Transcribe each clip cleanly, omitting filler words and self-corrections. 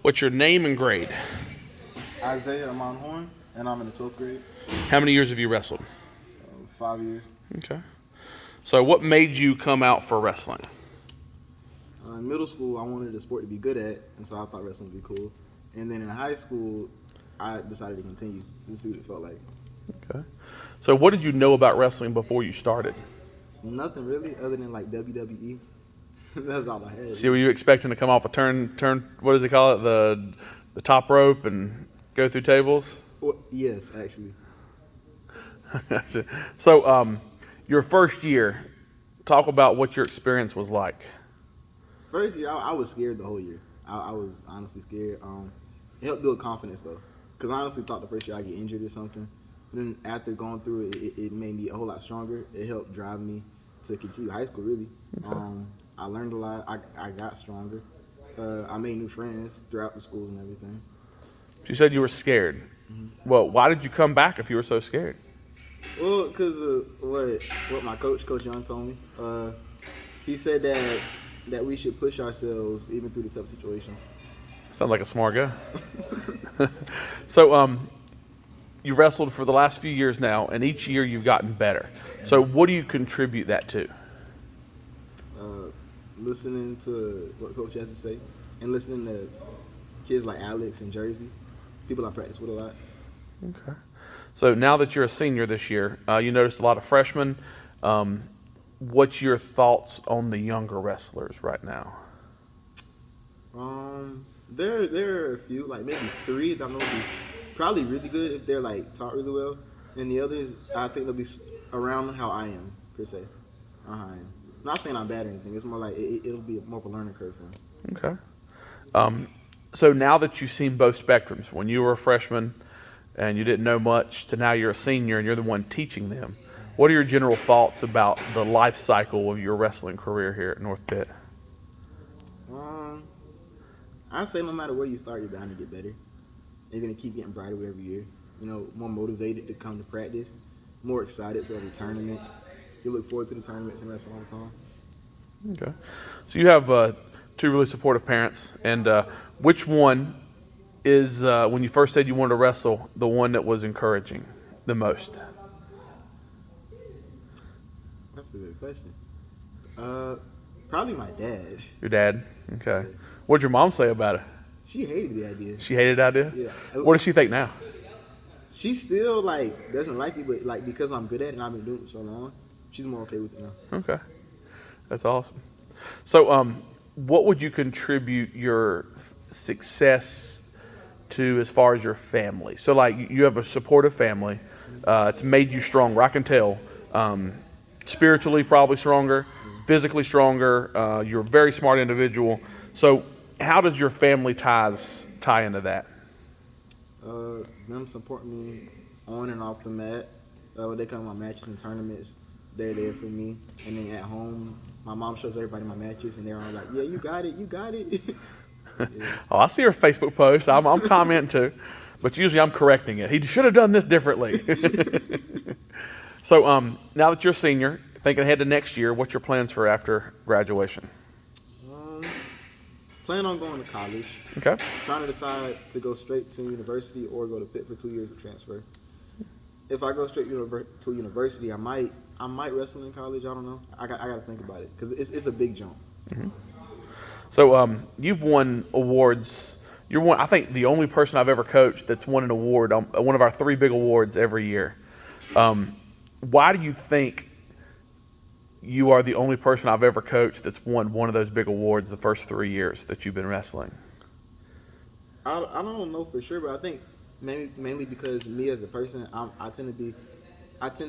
What's your name and grade? Izayah, I'm on horn, and I'm in the 12th grade. How many years have you wrestled? 5 years. Okay. So what made you come out for wrestling? In middle school, I wanted the sport to be good at, and so I thought wrestling would be cool. And then in high school, I decided to continue to see what it felt like. Okay. So what did you know about wrestling before you started? Nothing really, other than like WWE. That's all I had. See, were you expecting to come off a turn? What does he call it? The top rope and go through tables? Well, yes, actually. So, your first year, talk about what your experience was like. First year, I was scared the whole year. I was honestly scared. It helped build confidence though, because I honestly thought the first year I'd get injured or something. But then after going through it, it made me a whole lot stronger. It helped drive me to continue high school really. Okay. I learned a lot. I got stronger. I made new friends throughout the school and everything. You said you were scared. Mm-hmm. Well, why did you come back if you were so scared? Well, because of what my Coach Young told me. He said that we should push ourselves even through the tough situations. Sounds like a smart guy. So, you wrestled for the last few years now, and each year you've gotten better. So what do you contribute that to? Listening to what Coach has to say, and listening to kids like Alex and Jersey, people I practice with a lot. Okay. So now that you're a senior this year, you noticed a lot of freshmen. What's your thoughts on the younger wrestlers right now? There are a few, like maybe 3 that I know will be probably really good if they're like taught really well, and the others I think they'll be around how I am per se. How I am. Not saying I'm bad or anything. It's more like it'll be more of a learning curve for them. Okay. So now that you've seen both spectrums, when you were a freshman and you didn't know much, to now you're a senior and you're the one teaching them, what are your general thoughts about the life cycle of your wrestling career here at North Pitt? I'd say no matter where you start, you're bound to get better. You're going to keep getting brighter with every year. You know, more motivated to come to practice, more excited for every tournament. You look forward to the tournaments and wrestling all the time. Okay. So you have 2 really supportive parents, and which one is, when you first said you wanted to wrestle, the one that was encouraging the most? That's a good question. Probably my dad. Your dad? Okay. What did your mom say about it? She hated the idea. She hated the idea? Yeah. What does she think now? She still doesn't like it, but because I'm good at it and I've been doing it for so long, she's more okay with it now. Okay. That's awesome. So, what would you contribute your success to as far as your family? So, like, you have a supportive family. It's made you stronger. I can tell. Spiritually, probably stronger. Physically stronger. You're a very smart individual. So, how does your family ties tie into that? Them supporting me on and off the mat. When they come to my matches and tournaments, they're there for me. And then at home, my mom shows everybody my matches, and they're all like, "Yeah, you got it, you got it." Yeah. Oh, I see her Facebook post. I'm commenting too, but usually I'm correcting it. He should have done this differently. So, now that you're a senior, thinking ahead to next year, what's your plans for after graduation? Plan on going to college. Okay. Trying to decide to go straight to university or go to Pitt for 2 years of transfer. If I go straight to university, I might wrestle in college. I don't know. I got to think about it because it's a big jump. Mm-hmm. So you've won awards. You're I think the only person I've ever coached that's won an award, one of our 3 big awards every year. Why do you think you are the only person I've ever coached that's won one of those big awards the first 3 years that you've been wrestling? I don't know for sure, but I think mainly because me as a person, I tend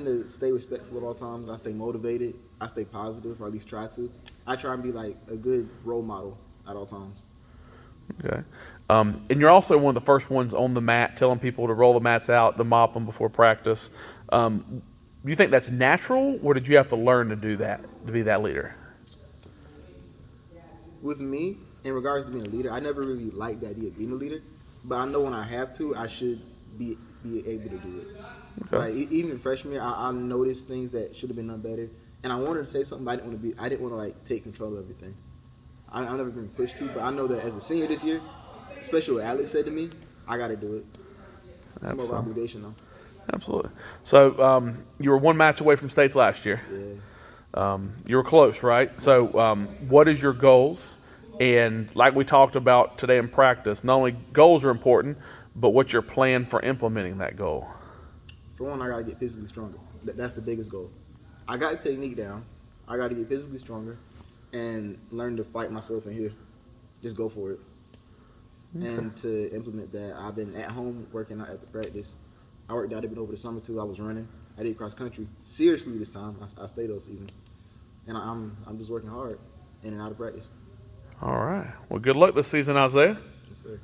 to stay respectful at all times. I stay motivated. I stay positive, or at least try to. I try and be like a good role model at all times. Okay. And you're also one of the first ones on the mat telling people to roll the mats out, to mop them before practice. Do you think that's natural, or did you have to learn to do that, to be that leader? With me, in regards to being a leader, I never really liked the idea of being a leader, but I know when I have to, I should be able to do it. Okay. Like even in freshman year, I noticed things that should have been done better, and I wanted to say something, but I didn't want to like take control of everything. I've never been pushed to, but I know that as a senior this year, especially what Alex said to me, I got to do it. It's more of an Absolutely. obligation, though. Absolutely. So you were one match away from states last year. Yeah. You were close, right? So what is your goals? And like we talked about today in practice, not only goals are important, but what's your plan for implementing that goal? For one, I got to get physically stronger. That's the biggest goal. I got the technique down. I got to get physically stronger and learn to fight myself in here. Just go for it. Okay. And to implement that, I've been at home working out after practice. I worked out even over the summer too. I was running. I did cross country seriously this time. I stayed all season, and I'm just working hard in and out of practice. All right. Well, good luck this season, Izayah. Yes, sir.